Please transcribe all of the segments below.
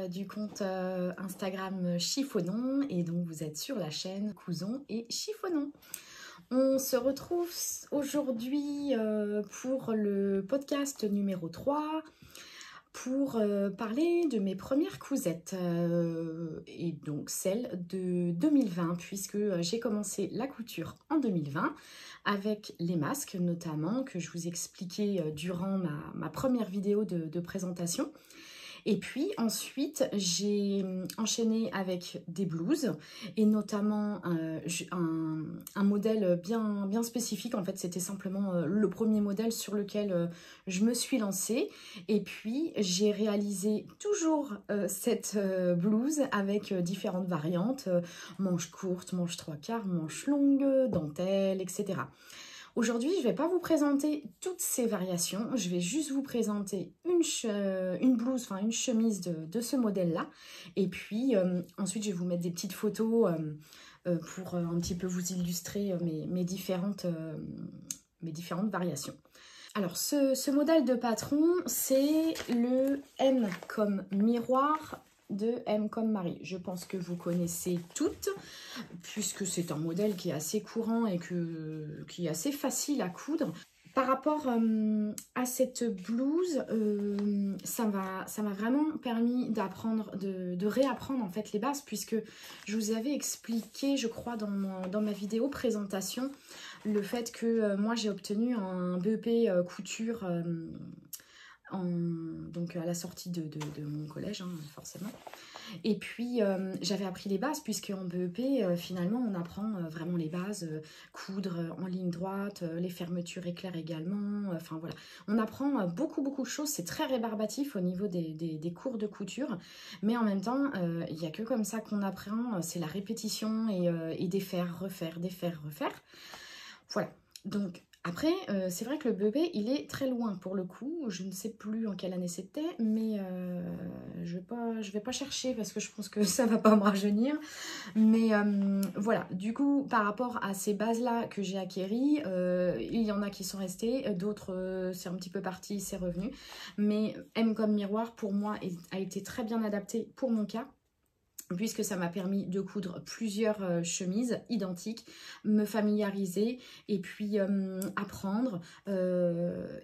du compte Instagram Chiffonon et donc vous êtes sur la chaîne Couson et Chiffonon. On se retrouve aujourd'hui pour le podcast numéro 3 pour parler de mes premières cousettes et donc celle de 2020 puisque j'ai commencé la couture en 2020 avec les masques notamment que je vous expliquais durant ma première vidéo de présentation. Et puis ensuite, j'ai enchaîné avec des blouses et notamment un modèle bien spécifique. En fait, c'était simplement le premier modèle sur lequel je me suis lancée. Et puis, j'ai réalisé toujours cette blouse avec différentes variantes, manches courtes, manches 3/4, manches longues, dentelle, etc. Aujourd'hui, je ne vais pas vous présenter toutes ces variations, je vais juste vous présenter une blouse, enfin une chemise de ce modèle-là. Et puis ensuite, je vais vous mettre des petites photos pour un petit peu vous illustrer mes différentes variations. Alors, ce modèle de patron, c'est le M comme miroir de M comme Marie. Je pense que vous connaissez toutes, puisque c'est un modèle qui est assez courant et qui est assez facile à coudre. Par rapport à cette blouse, ça m'a vraiment permis d'apprendre, de réapprendre en fait les bases, puisque je vous avais expliqué, je crois, dans ma vidéo présentation, le fait que moi j'ai obtenu un BEP couture donc à la sortie de mon collège, hein, forcément. Et puis j'avais appris les bases puisque en BEP finalement on apprend vraiment les bases, coudre en ligne droite, les fermetures éclairs également, enfin voilà. On apprend beaucoup de choses, c'est très rébarbatif au niveau des cours de couture, mais en même temps il n'y a que comme ça qu'on apprend, c'est la répétition et défaire, refaire, défaire, refaire. Voilà, donc après, c'est vrai que le BEP, il est très loin pour le coup. Je ne sais plus en quelle année c'était, mais je vais pas chercher parce que je pense que ça va pas me rajeunir. Mais voilà, du coup, par rapport à ces bases-là que j'ai acquéries, il y en a qui sont restées, d'autres, c'est un petit peu parti, c'est revenu. Mais M comme miroir, pour moi, a été très bien adapté pour mon cas, puisque ça m'a permis de coudre plusieurs chemises identiques, me familiariser et puis apprendre.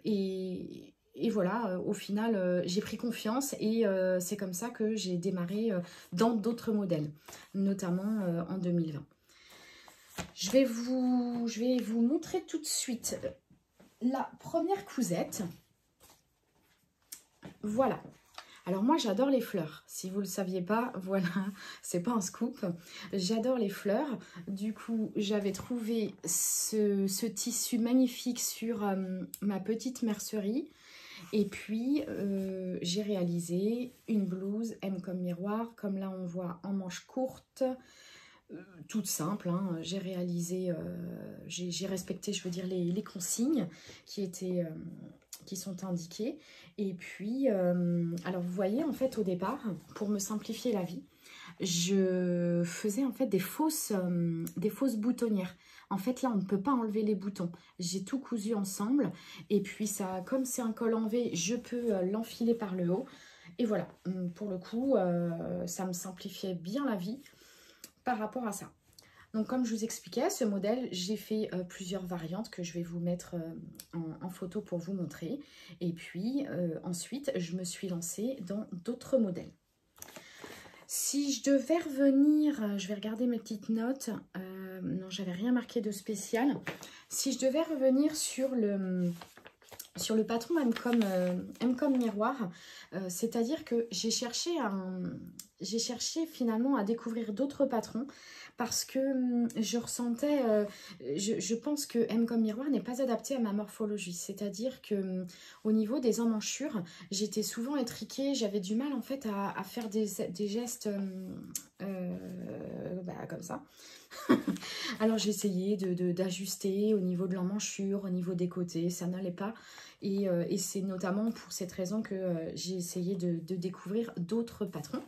Et voilà, au final, j'ai pris confiance et c'est comme ça que j'ai démarré dans d'autres modèles, notamment en 2020. Je vais vous montrer tout de suite la première cousette. Voilà. Alors moi j'adore les fleurs, si vous ne le saviez pas, voilà, c'est pas un scoop, j'adore les fleurs. Du coup j'avais trouvé ce tissu magnifique sur ma petite mercerie et puis j'ai réalisé une blouse M comme miroir, comme là on voit en manche courte, toute simple, hein. J'ai réalisé, j'ai respecté, je veux dire, les consignes qui sont indiquées. Et puis, alors vous voyez, en fait, au départ, pour me simplifier la vie, je faisais en fait des fausses boutonnières. En fait, là, on ne peut pas enlever les boutons. J'ai tout cousu ensemble. Et puis, ça, comme c'est un col en V, je peux l'enfiler par le haut. Et voilà, pour le coup, ça me simplifiait bien la vie par rapport à ça. Donc comme je vous expliquais, ce modèle, j'ai fait plusieurs variantes que je vais vous mettre en photo pour vous montrer. Et puis ensuite, je me suis lancée dans d'autres modèles. Si je devais revenir, je vais regarder mes petites notes. Non, j'avais rien marqué de spécial. Si je devais revenir sur le patron M comme miroir, c'est-à-dire que j'ai cherché finalement à découvrir d'autres patrons parce que je ressentais, je pense que M comme miroir n'est pas adapté à ma morphologie, c'est-à-dire que au niveau des emmanchures, j'étais souvent étriquée, j'avais du mal en fait à faire des gestes comme ça. Alors j'ai essayé d'ajuster au niveau de l'emmanchure, au niveau des côtés, ça n'allait pas. Et c'est notamment pour cette raison que j'ai essayé de découvrir d'autres patrons.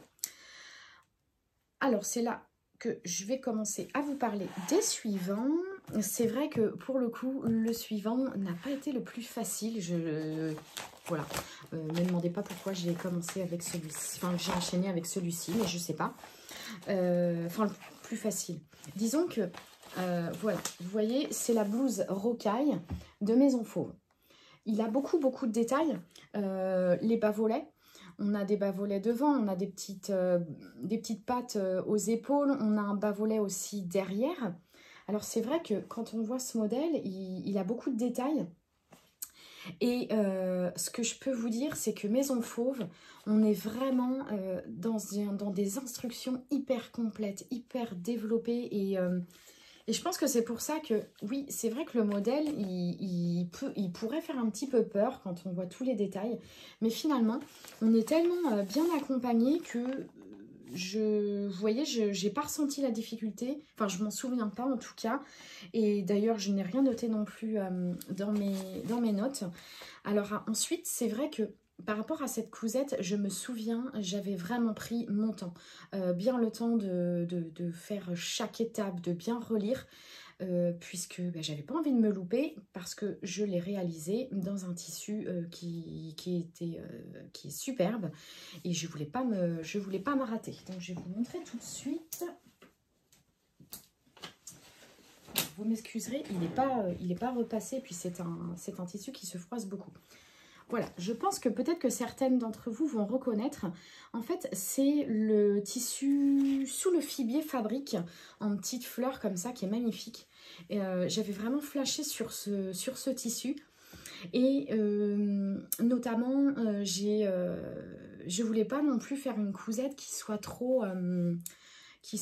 Alors c'est là que je vais commencer à vous parler des suivants. C'est vrai que pour le coup, le suivant n'a pas été le plus facile. Voilà. Ne me demandez pas pourquoi j'ai commencé avec celui-ci. Enfin, j'ai enchaîné avec celui-ci, mais je sais pas. Enfin, le plus facile. Disons que, voilà, vous voyez, c'est la blouse rocaille de Maison Fauve. Il a beaucoup de détails. Les bas-volets. On a des bas-volets devant, on a des petites pattes aux épaules, on a un bas-volet aussi derrière. Alors c'est vrai que quand on voit ce modèle, il a beaucoup de détails. Et ce que je peux vous dire, c'est que Maison Fauve, on est vraiment dans des instructions hyper complètes, hyper développées. Et je pense que c'est pour ça que, oui, c'est vrai que le modèle, il pourrait faire un petit peu peur quand on voit tous les détails. Mais finalement, on est tellement bien accompagné que, vous voyez, je n'ai pas ressenti la difficulté. Enfin, je m'en souviens pas en tout cas. Et d'ailleurs, je n'ai rien noté non plus dans mes notes. Alors ensuite, c'est vrai que par rapport à cette cousette, je me souviens, j'avais vraiment pris mon temps. Bien le temps de faire chaque étape, de bien relire, puisque j'avais pas envie de me louper, parce que je l'ai réalisé dans un tissu qui est superbe, et je voulais pas me rater. Donc je vais vous montrer tout de suite. Vous m'excuserez, il n'est pas repassé, puis c'est un tissu qui se froisse beaucoup. Voilà, je pense que peut-être que certaines d'entre vous vont reconnaître. En fait, c'est le tissu sous le fibier fabrique en petites fleurs comme ça, qui est magnifique. J'avais vraiment flashé sur ce tissu. Et notamment, je voulais pas non plus faire une cousette qui soit trop... qui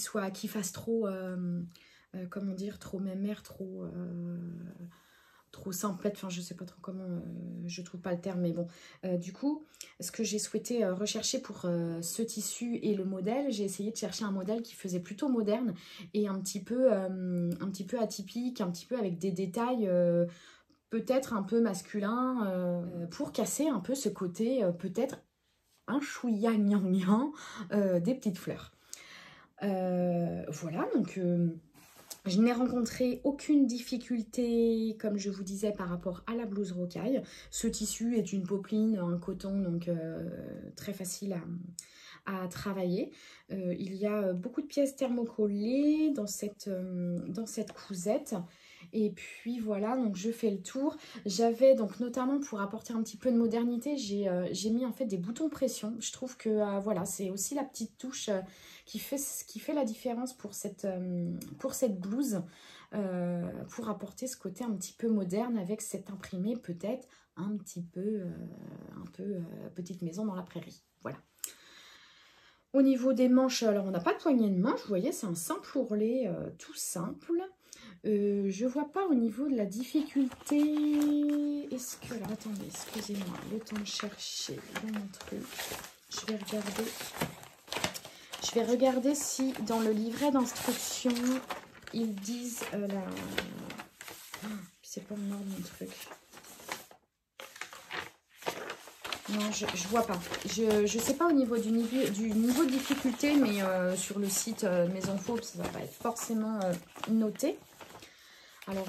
fasse trop... comment dire, trop mémère, trop simplette, enfin je sais pas trop comment, je trouve pas le terme, mais bon. Du coup, ce que j'ai souhaité rechercher pour ce tissu et le modèle, j'ai essayé de chercher un modèle qui faisait plutôt moderne et un petit peu atypique, un petit peu avec des détails peut-être un peu masculins, pour casser un peu ce côté peut-être un chouïa gnangnan des petites fleurs. Voilà, donc... je n'ai rencontré aucune difficulté, comme je vous disais, par rapport à la blouse rocaille. Ce tissu est une popeline, un coton, donc très facile à travailler. Il y a beaucoup de pièces thermocollées dans cette cousette. Et puis voilà, donc je fais le tour. J'avais donc notamment pour apporter un petit peu de modernité, j'ai mis en fait des boutons pression. Je trouve que voilà, c'est aussi la petite touche qui fait la différence pour cette blouse, pour apporter ce côté un petit peu moderne avec cet imprimé peut-être un peu petite maison dans la prairie. Voilà. Au niveau des manches, alors on n'a pas de poignée de main, vous voyez, c'est un simple ourlet tout simple. Je vois pas au niveau de la difficulté. Est-ce que... Alors attendez, excusez-moi, le temps de chercher dans mon truc. Je vais regarder si dans le livret d'instruction, ils disent la... C'est pas mon ordre, mon truc. Non, je vois pas. Je sais pas au niveau du niveau de difficulté, mais sur le site Maison Fauve, ça va être forcément noté. Alors,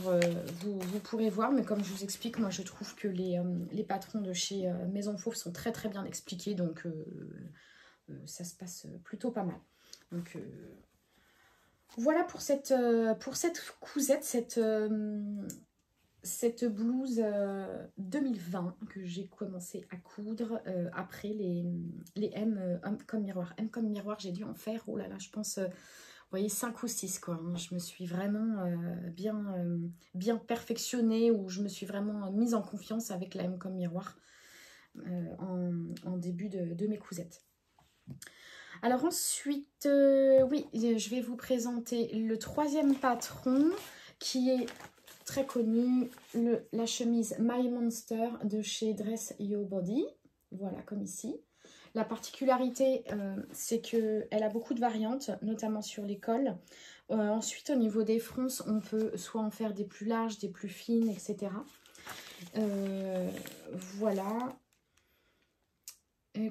vous pourrez voir, mais comme je vous explique, moi je trouve que les patrons de chez Maison Fauve sont très très bien expliqués, donc ça se passe plutôt pas mal. Donc voilà pour cette cousette, cette blouse 2020 que j'ai commencé à coudre après les M comme miroir. M comme miroir, j'ai dû en faire, oh là là, je pense... vous voyez, 5 ou 6 quoi. Hein. Je me suis vraiment bien perfectionnée, ou je me suis vraiment mise en confiance avec la M comme miroir en début de mes cousettes. Alors ensuite, oui, je vais vous présenter le troisième patron qui est très connu, la chemise My Monster de chez Dress Your Body. Voilà, comme ici. La particularité, c'est qu'elle a beaucoup de variantes, notamment sur les cols. Ensuite, au niveau des fronces, on peut soit en faire des plus larges, des plus fines, etc. Voilà.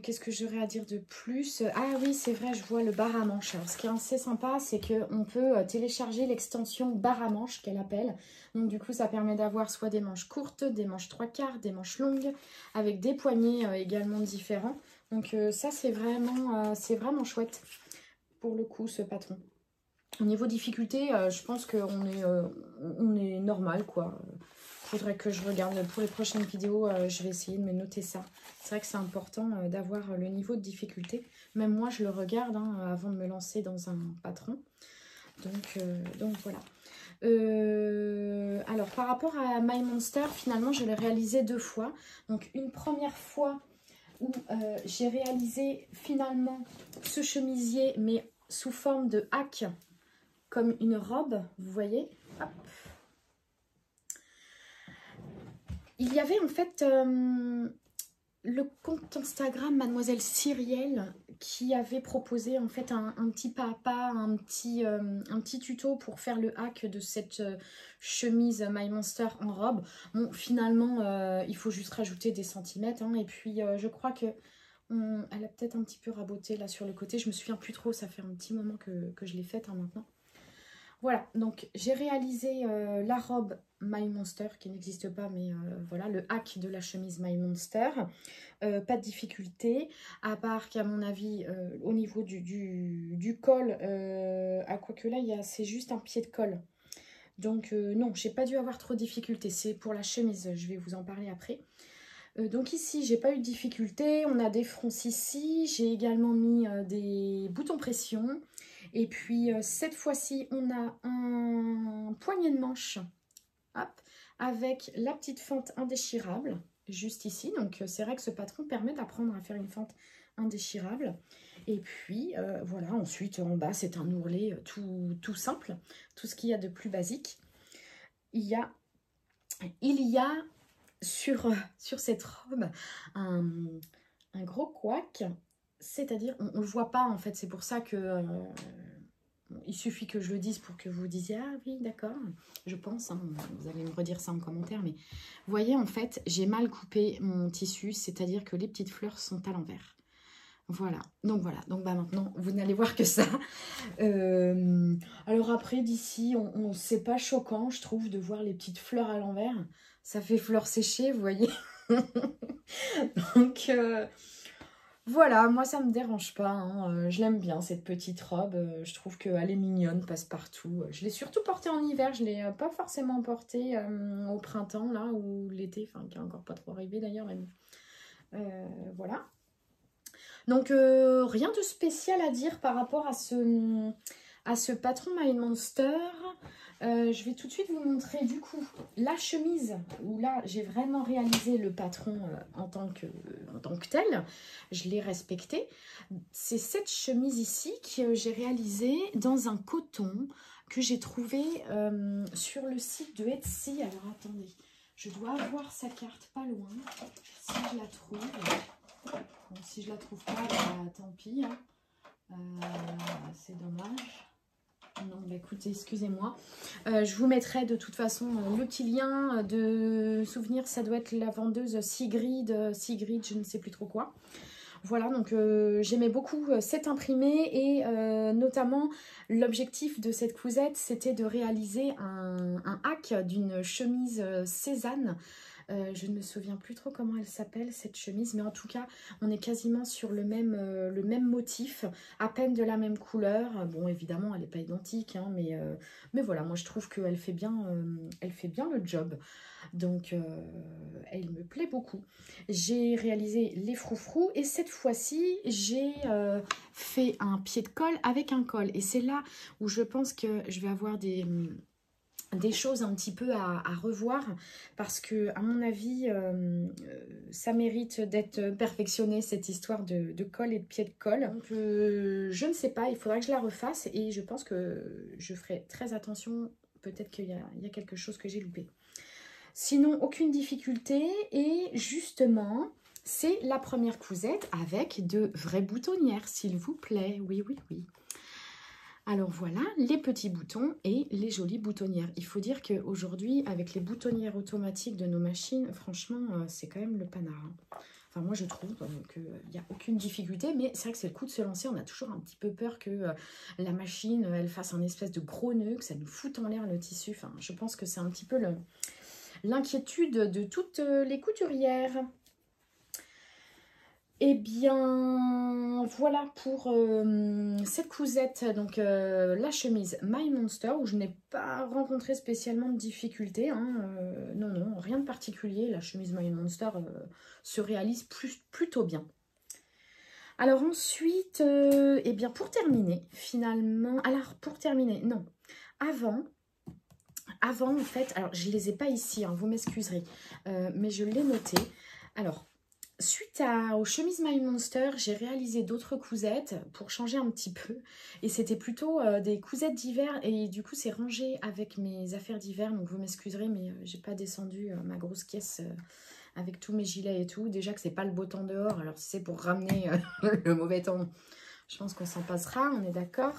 Qu'est-ce que j'aurais à dire de plus? Ah oui, c'est vrai, je vois le bar à manches. Alors, ce qui est assez sympa, c'est qu'on peut télécharger l'extension bar à manches qu'elle appelle. Donc, du coup, ça permet d'avoir soit des manches courtes, des manches 3/4, des manches longues, avec des poignets également différents. Donc, ça, c'est vraiment chouette pour le coup, ce patron. Au niveau difficulté, je pense on est normal, quoi. Faudrait que je regarde pour les prochaines vidéos, je vais essayer de me noter ça. C'est vrai que c'est important d'avoir le niveau de difficulté. Même moi, je le regarde hein, avant de me lancer dans un patron. Donc voilà. Alors, par rapport à My Monster, finalement, je l'ai réalisé 2 fois. Donc, une première fois où j'ai réalisé finalement ce chemisier, mais sous forme de hack, comme une robe, vous voyez. Hop. Il y avait en fait le compte Instagram Mademoiselle Cyrielle qui avait proposé en fait un petit pas à pas, un petit tuto pour faire le hack de cette chemise My Monster en robe. Bon, finalement, il faut juste rajouter des centimètres hein, et puis je crois que elle a peut-être un petit peu raboté là sur le côté. Je me souviens plus trop, ça fait un petit moment que je l'ai faite hein, maintenant. Voilà, donc j'ai réalisé la robe My Monster qui n'existe pas, mais voilà, le hack de la chemise My Monster. Pas de difficulté, à part qu'à mon avis, au niveau du col, à quoi que là, c'est juste un pied de colle. Donc non, j'ai pas dû avoir trop de difficultés. C'est pour la chemise, je vais vous en parler après. Donc ici, j'ai pas eu de difficulté. On a des fronces ici. J'ai également mis des boutons pression. Et puis cette fois-ci, on a un poignet de manche hop, avec la petite fente indéchirable juste ici. Donc c'est vrai que ce patron permet d'apprendre à faire une fente indéchirable. Et puis voilà, ensuite en bas, c'est un ourlet tout simple. Tout ce qu'il y a de plus basique. Il y a sur cette robe un gros couac, c'est-à-dire on ne le voit pas en fait, c'est pour ça que il suffit que je le dise pour que vous disiez ah oui d'accord, je pense, hein, vous allez me redire ça en commentaire, mais vous voyez en fait j'ai mal coupé mon tissu, c'est-à-dire que les petites fleurs sont à l'envers. Voilà, donc bah maintenant vous n'allez voir que ça. Alors après d'ici, c'est pas choquant je trouve de voir les petites fleurs à l'envers, ça fait fleurs séchées vous voyez. Donc voilà, moi ça me dérange pas, hein. Je l'aime bien cette petite robe, je trouve qu'elle est mignonne, passe partout. Je l'ai surtout portée en hiver, je l'ai pas forcément portée au printemps là ou l'été, enfin qui est encore pas trop arrivé d'ailleurs, mais voilà. Donc rien de spécial à dire par rapport à ce patron My Monster. Je vais tout de suite vous montrer du coup la chemise où là j'ai vraiment réalisé le patron en tant que tel. Je l'ai respecté. C'est cette chemise ici que j'ai réalisée dans un coton que j'ai trouvé sur le site de Etsy. Alors attendez, je dois avoir sa carte pas loin si je la trouve. Bon, si je la trouve pas, bah, tant pis. Hein. C'est dommage. Non, bah écoutez, excusez-moi. Je vous mettrai de toute façon le petit lien de souvenir. Ça doit être la vendeuse Sigrid, je ne sais plus trop quoi. Voilà, donc j'aimais beaucoup cet imprimé et notamment l'objectif de cette cousette, c'était de réaliser un hack d'une chemise Cézanne. Je ne me souviens plus trop comment elle s'appelle cette chemise, mais en tout cas on est quasiment sur le même motif, à peine de la même couleur. Bon évidemment elle n'est pas identique, hein, mais voilà, moi je trouve qu'elle fait bien le job, donc elle me plaît beaucoup. J'ai réalisé les froufrous et cette fois-ci j'ai fait un pied de colle avec un col, et c'est là où je pense que je vais avoir des choses un petit peu à revoir, parce que à mon avis ça mérite d'être perfectionné cette histoire de col et de pied de colle. Donc je ne sais pas, il faudra que je la refasse et je pense que je ferai très attention, peut-être qu'il y a quelque chose que j'ai loupé. Sinon aucune difficulté, et justement c'est la première cousette avec de vraies boutonnières s'il vous plaît, oui. Alors voilà, les petits boutons et les jolies boutonnières. Il faut dire qu'aujourd'hui, avec les boutonnières automatiques de nos machines, franchement, c'est quand même le panard. Hein. Enfin, moi, je trouve qu'il n'y a aucune difficulté, mais c'est vrai que c'est le coup de se lancer. On a toujours un petit peu peur que la machine, elle fasse un espèce de gros nœud, que ça nous foute en l'air le tissu. Enfin, je pense que c'est un petit peu l'inquiétude de toutes les couturières. Eh bien, voilà pour cette cousette, donc la chemise My Monster, où je n'ai pas rencontré spécialement de difficultés. Hein, non, non, rien de particulier. La chemise My Monster se réalise plutôt bien. Alors ensuite, eh bien pour terminer, finalement... Alors, pour terminer, non. Avant, en fait, alors je ne les ai pas ici, hein, vous m'excuserez, mais je l'ai noté. Alors... Suite aux chemises My Monster, j'ai réalisé d'autres cousettes pour changer un petit peu. Et c'était plutôt des cousettes d'hiver. Et du coup, c'est rangé avec mes affaires d'hiver. Donc, vous m'excuserez, mais j'ai pas descendu ma grosse caisse avec tous mes gilets et tout. Déjà que c'est pas le beau temps dehors. Alors, si c'est pour ramener le mauvais temps, je pense qu'on s'en passera. On est d'accord.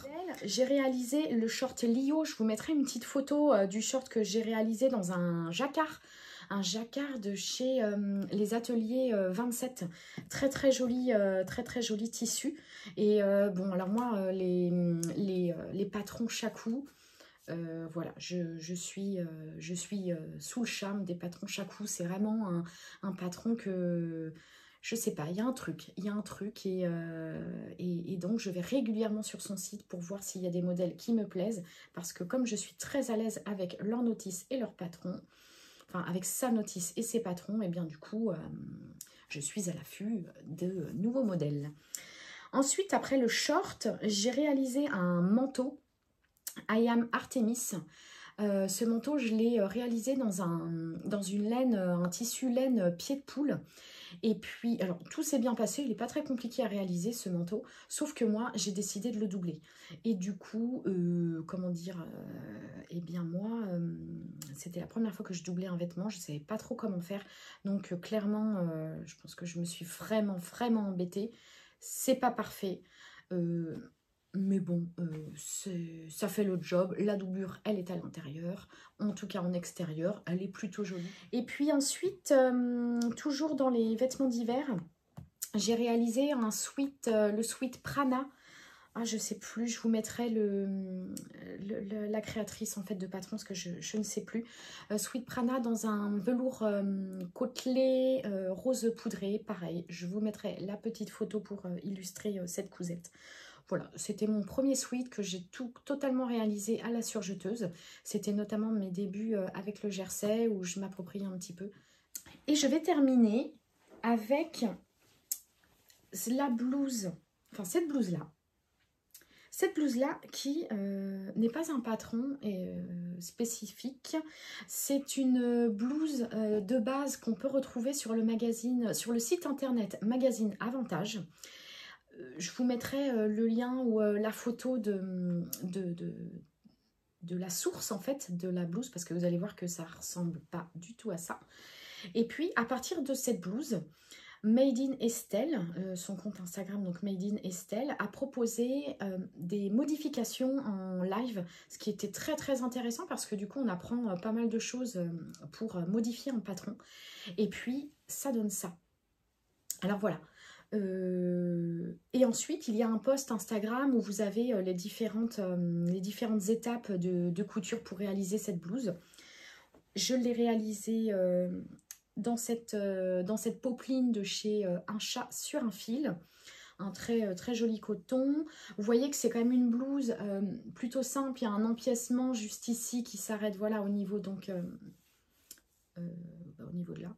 J'ai réalisé le short Lio. Je vous mettrai une petite photo du short que j'ai réalisé dans un jacquard. Un jacquard de chez les ateliers 27, très joli tissu. Et bon, alors moi les patrons Chacou, voilà, je suis sous le charme des patrons Chacou. C'est vraiment un patron que je sais pas, il y a un truc et donc je vais régulièrement sur son site pour voir s'il y a des modèles qui me plaisent, parce que comme je suis très à l'aise avec leur notice et leur patron, enfin avec sa notice et ses patrons, et bien du coup, je suis à l'affût de nouveaux modèles. Ensuite, après le short, j'ai réalisé un manteau I Am Artemis. Ce manteau, je l'ai réalisé dans une laine, un tissu laine pied de poule. Et puis, alors, tout s'est bien passé. Il n'est pas très compliqué à réaliser, ce manteau. Sauf que moi, j'ai décidé de le doubler. Et du coup, comment dire, eh bien, moi, c'était la première fois que je doublais un vêtement. Je ne savais pas trop comment faire. Donc, clairement, je pense que je me suis vraiment embêtée. C'est pas parfait. Mais bon, ça fait le job. La doublure, elle est à l'intérieur. En tout cas, en extérieur, elle est plutôt jolie. Et puis ensuite, toujours dans les vêtements d'hiver, j'ai réalisé un sweat, le sweat Prana. Ah, je sais plus, je vous mettrai la créatrice en fait de patron, parce que je ne sais plus. Sweat Prana dans un velours côtelé rose poudré, pareil. Je vous mettrai la petite photo pour illustrer cette cousette. Voilà, c'était mon premier sweat que j'ai totalement réalisé à la surjeteuse. C'était notamment mes débuts avec le jersey où je m'appropriais un petit peu. Et je vais terminer avec la blouse, enfin cette blouse-là. Cette blouse-là qui n'est pas un patron spécifique. C'est une blouse de base qu'on peut retrouver sur le magazine, sur le site internet Magazine Avantage. Je vous mettrai le lien ou la photo de la source en fait de la blouse, parce que vous allez voir que ça ressemble pas du tout à ça. Et puis à partir de cette blouse, Made in Estelle, son compte Instagram, donc Made in Estelle, a proposé des modifications en live, ce qui était très intéressant, parce que du coup on apprend pas mal de choses pour modifier un patron. Et puis ça donne ça. Alors voilà. Et ensuite, il y a un post Instagram où vous avez les différentes étapes de couture pour réaliser cette blouse. Je l'ai réalisée dans cette popeline de chez Un Chat sur un fil. Un très joli coton. Vous voyez que c'est quand même une blouse plutôt simple. Il y a un empiècement juste ici qui s'arrête, voilà, au niveau, donc, au niveau de là.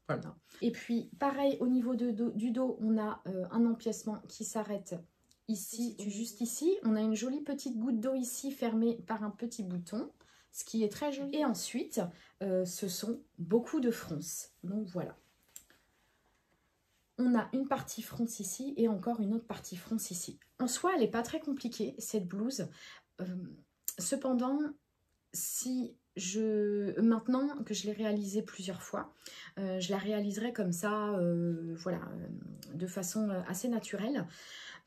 Voilà. Et puis, pareil, au niveau du dos, on a un empiècement qui s'arrête ici, juste ici. On a une jolie petite goutte d'eau ici, fermée par un petit bouton, ce qui est très joli. Et ensuite, ce sont beaucoup de fronces. Donc, voilà. On a une partie fronce ici et encore une autre partie fronce ici. En soi, elle n'est pas très compliquée, cette blouse. Cependant, maintenant que je l'ai réalisée plusieurs fois, je la réaliserai comme ça, voilà, de façon assez naturelle,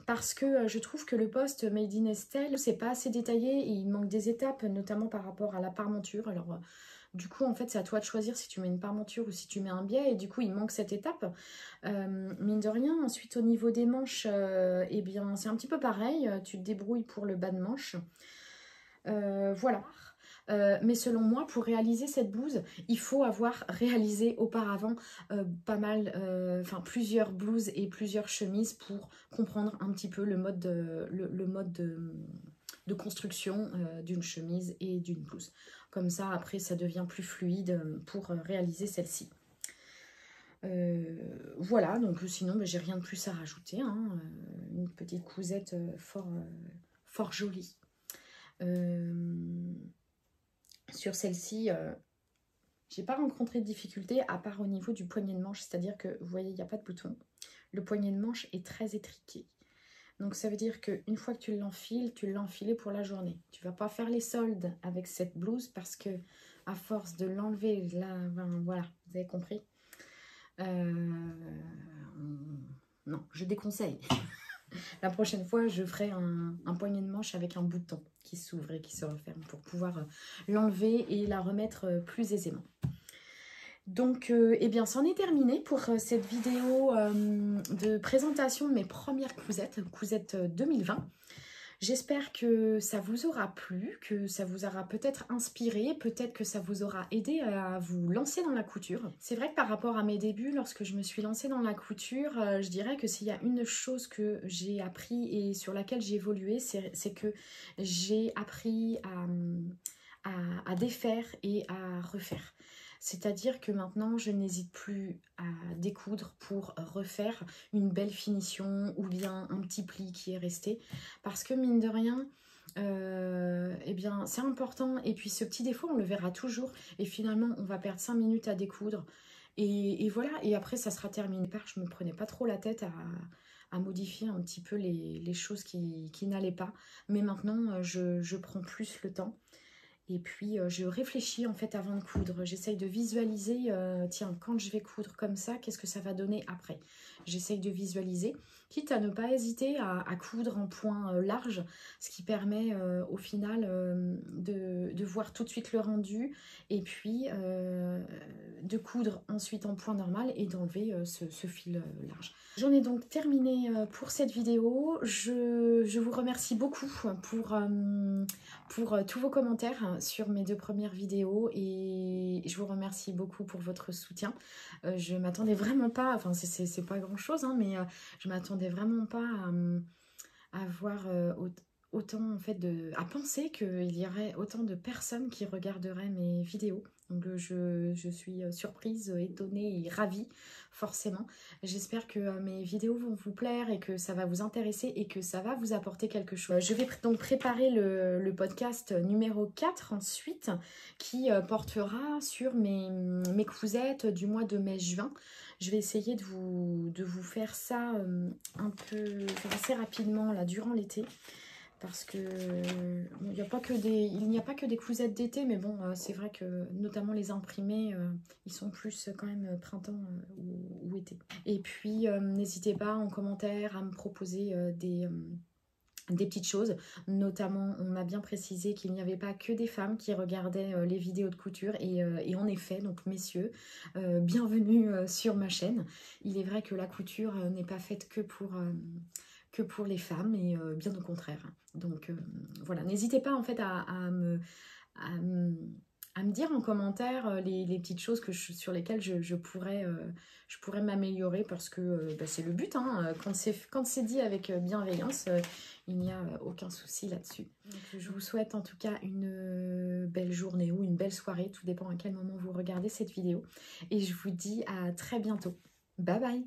parce que je trouve que le post Made in Estelle, c'est pas assez détaillé et il manque des étapes, notamment par rapport à la parmenture. Alors Du coup, en fait, c'est à toi de choisir si tu mets une parmenture ou si tu mets un biais. Et du coup, il manque cette étape. Mine de rien, ensuite, au niveau des manches, eh bien, c'est un petit peu pareil. Tu te débrouilles pour le bas de manche. Voilà. Mais selon moi, pour réaliser cette blouse, il faut avoir réalisé auparavant pas mal, plusieurs blouses et plusieurs chemises pour comprendre un petit peu le mode de construction d'une chemise et d'une blouse. Comme ça, après, ça devient plus fluide pour réaliser celle-ci. Voilà, donc sinon, j'ai rien de plus à rajouter. Hein. Une petite cousette fort jolie. Sur celle-ci, j'ai pas rencontré de difficulté à part au niveau du poignet de manche, c'est-à-dire que vous voyez, il n'y a pas de bouton. Le poignet de manche est très étriqué. Donc ça veut dire qu'une fois que tu l'enfiles, tu l'as enfilé pour la journée. Tu vas pas faire les soldes avec cette blouse parce que à force de l'enlever, là, voilà, vous avez compris. Non, je déconseille. La prochaine fois, je ferai un poignet de manche avec un bouton qui s'ouvre et qui se referme pour pouvoir l'enlever et la remettre plus aisément. Donc, eh bien, c'en est terminé pour cette vidéo de présentation de mes premières cousettes 2020. J'espère que ça vous aura plu, que ça vous aura peut-être inspiré, peut-être que ça vous aura aidé à vous lancer dans la couture. C'est vrai que par rapport à mes débuts, lorsque je me suis lancée dans la couture, je dirais que s'il y a une chose que j'ai appris et sur laquelle j'ai évolué, c'est que j'ai appris à défaire et à refaire. C'est-à-dire que maintenant, je n'hésite plus à découdre pour refaire une belle finition ou bien un petit pli qui est resté. Parce que mine de rien, eh bien, c'est important. Et puis ce petit défaut, on le verra toujours. Et finalement, on va perdre 5 minutes à découdre. Et voilà, et après, ça sera terminé. Je ne me prenais pas trop la tête à modifier un petit peu les choses qui n'allaient pas. Mais maintenant, je prends plus le temps. Et puis, je réfléchis en fait avant de coudre. J'essaye de visualiser, tiens, quand je vais coudre comme ça, qu'est-ce que ça va donner après? J'essaye de visualiser, quitte à ne pas hésiter à coudre en point large, ce qui permet au final de voir tout de suite le rendu et puis de coudre ensuite en point normal et d'enlever ce fil large. J'en ai donc terminé pour cette vidéo. Je vous remercie beaucoup pour tous vos commentaires sur mes 2 premières vidéos et je vous remercie beaucoup pour votre soutien. Je m'attendais vraiment pas, enfin c'est pas grand chose, hein, mais je m'attendais vraiment pas à voir autant en fait à penser qu'il y aurait autant de personnes qui regarderaient mes vidéos. Donc je suis surprise, étonnée et ravie forcément. J'espère que mes vidéos vont vous plaire et que ça va vous intéresser et que ça va vous apporter quelque chose. Je vais donc préparer le podcast numéro 4 ensuite qui portera sur mes cousettes du mois de mai-juin. Je vais essayer de vous faire ça un peu assez rapidement là durant l'été. Parce que bon, il n'y a pas que des cousettes d'été, mais bon, c'est vrai que notamment les imprimés, ils sont plus quand même printemps ou été. Et puis, n'hésitez pas en commentaire à me proposer des petites choses. Notamment, on m'a bien précisé qu'il n'y avait pas que des femmes qui regardaient les vidéos de couture. Et en effet, donc messieurs, bienvenue sur ma chaîne. Il est vrai que la couture n'est pas faite que pour les femmes, et bien au contraire. Donc voilà, n'hésitez pas en fait à me dire en commentaire les petites choses sur lesquelles je pourrais m'améliorer, parce que c'est le but, hein. Quand c'est dit avec bienveillance, il n'y a aucun souci là-dessus. Je vous souhaite en tout cas une belle journée ou une belle soirée, tout dépend à quel moment vous regardez cette vidéo, et je vous dis à très bientôt. Bye bye.